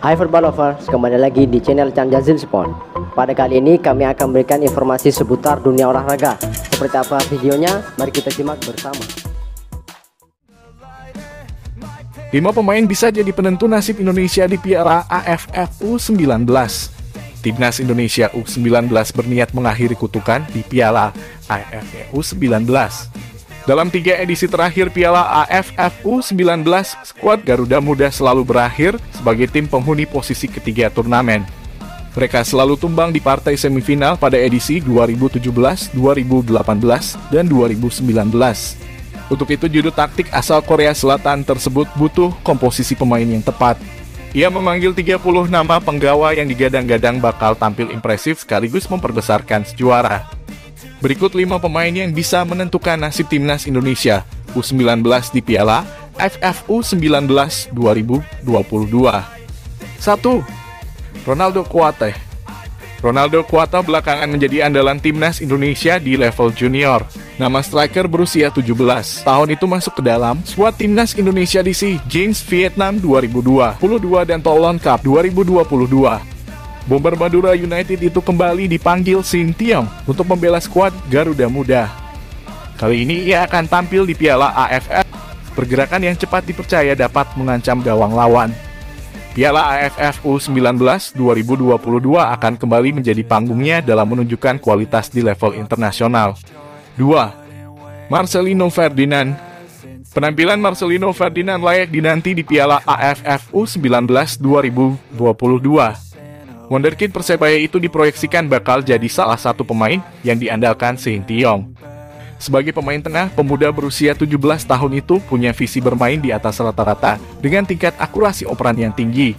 Hai Football Lovers, kembali lagi di channel Chan Jazil Sport. Pada kali ini kami akan memberikan informasi seputar dunia olahraga. Seperti apa videonya? Mari kita simak bersama. 5 pemain bisa jadi penentu nasib Indonesia di Piala AFF U19. Timnas Indonesia U19 berniat mengakhiri kutukan di Piala AFF U19. Dalam 3 edisi terakhir Piala AFF U19, skuad Garuda Muda selalu berakhir sebagai tim penghuni posisi ketiga turnamen. Mereka selalu tumbang di partai semifinal pada edisi 2017, 2018, dan 2019. Untuk itu juru taktik asal Korea Selatan tersebut butuh komposisi pemain yang tepat. Ia memanggil 30 nama penggawa yang digadang-gadang bakal tampil impresif sekaligus memperbesarkan juara. Berikut 5 pemain yang bisa menentukan nasib timnas Indonesia U19 di Piala AFF U19 2022. 1. Ronaldo Kuate. Ronaldo Kuate belakangan menjadi andalan timnas Indonesia di level junior. Nama striker berusia 17 tahun itu masuk ke dalam skuad timnas Indonesia di SEA Games Vietnam 2022 dan Toulon Cup 2022. Bomber Madura United itu kembali dipanggil Shin Tae-yong untuk membela skuad Garuda Muda. Kali ini ia akan tampil di Piala AFF. Pergerakan yang cepat dipercaya dapat mengancam gawang lawan. Piala AFF U19 2022 akan kembali menjadi panggungnya dalam menunjukkan kualitas di level internasional. 2. Marcelino Ferdinand. Penampilan Marcelino Ferdinand layak dinanti di Piala AFF U19 2022. Wonderkid Persebaya itu diproyeksikan bakal jadi salah satu pemain yang diandalkan Shin Tae-yong. Sebagai pemain tengah, pemuda berusia 17 tahun itu punya visi bermain di atas rata-rata dengan tingkat akurasi operan yang tinggi.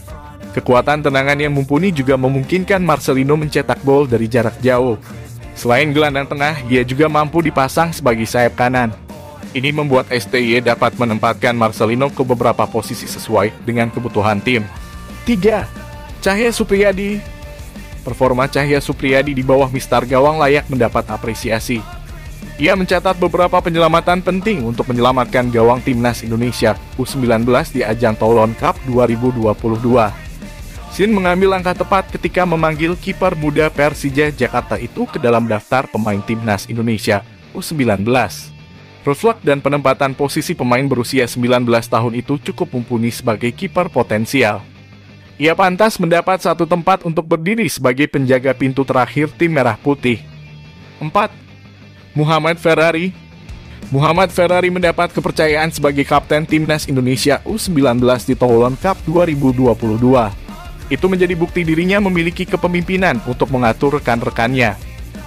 Kekuatan tendangan yang mumpuni juga memungkinkan Marcelino mencetak gol dari jarak jauh. Selain gelandang tengah, ia juga mampu dipasang sebagai sayap kanan. Ini membuat STY dapat menempatkan Marcelino ke beberapa posisi sesuai dengan kebutuhan tim. 3. Cahya Supriyadi. Performa Cahya Supriyadi di bawah mistar gawang layak mendapat apresiasi. Ia mencatat beberapa penyelamatan penting untuk menyelamatkan gawang timnas Indonesia U19 di ajang Toulon Cup 2022. Shin mengambil langkah tepat ketika memanggil kiper muda Persija Jakarta itu ke dalam daftar pemain timnas Indonesia U19. Refleks dan penempatan posisi pemain berusia 19 tahun itu cukup mumpuni sebagai kiper potensial. Ia pantas mendapat satu tempat untuk berdiri sebagai penjaga pintu terakhir tim merah putih. 4. Muhammad Ferrari. Muhammad Ferrari mendapat kepercayaan sebagai kapten timnas Indonesia U19 di Toulon Cup 2022. Itu menjadi bukti dirinya memiliki kepemimpinan untuk mengatur rekan-rekannya.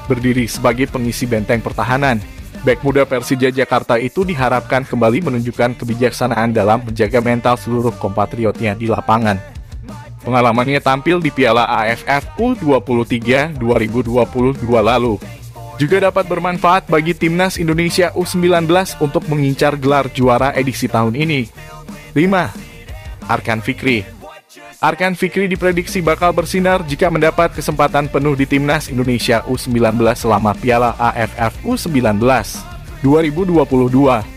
Berdiri sebagai pengisi benteng pertahanan, bek muda Persija Jakarta itu diharapkan kembali menunjukkan kebijaksanaan dalam menjaga mental seluruh kompatriotnya di lapangan. Pengalamannya tampil di Piala AFF U23 2022 lalu juga dapat bermanfaat bagi timnas Indonesia U19 untuk mengincar gelar juara edisi tahun ini. 5. Arkan Fikri. Arkan Fikri diprediksi bakal bersinar jika mendapat kesempatan penuh di timnas Indonesia U19 selama Piala AFF U19 2022.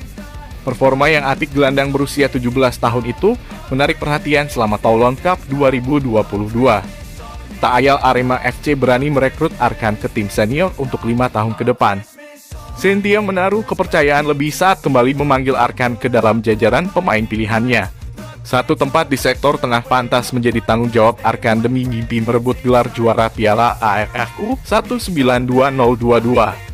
Performa yang apik gelandang berusia 17 tahun itu menarik perhatian selama Toulon Cup 2022. Tak ayal Arema FC berani merekrut Arkan ke tim senior untuk 5 tahun ke depan. Shin Tae-yong menaruh kepercayaan lebih saat kembali memanggil Arkan ke dalam jajaran pemain pilihannya. Satu tempat di sektor tengah pantas menjadi tanggung jawab Arkan demi mimpi merebut gelar juara Piala AFF U192022.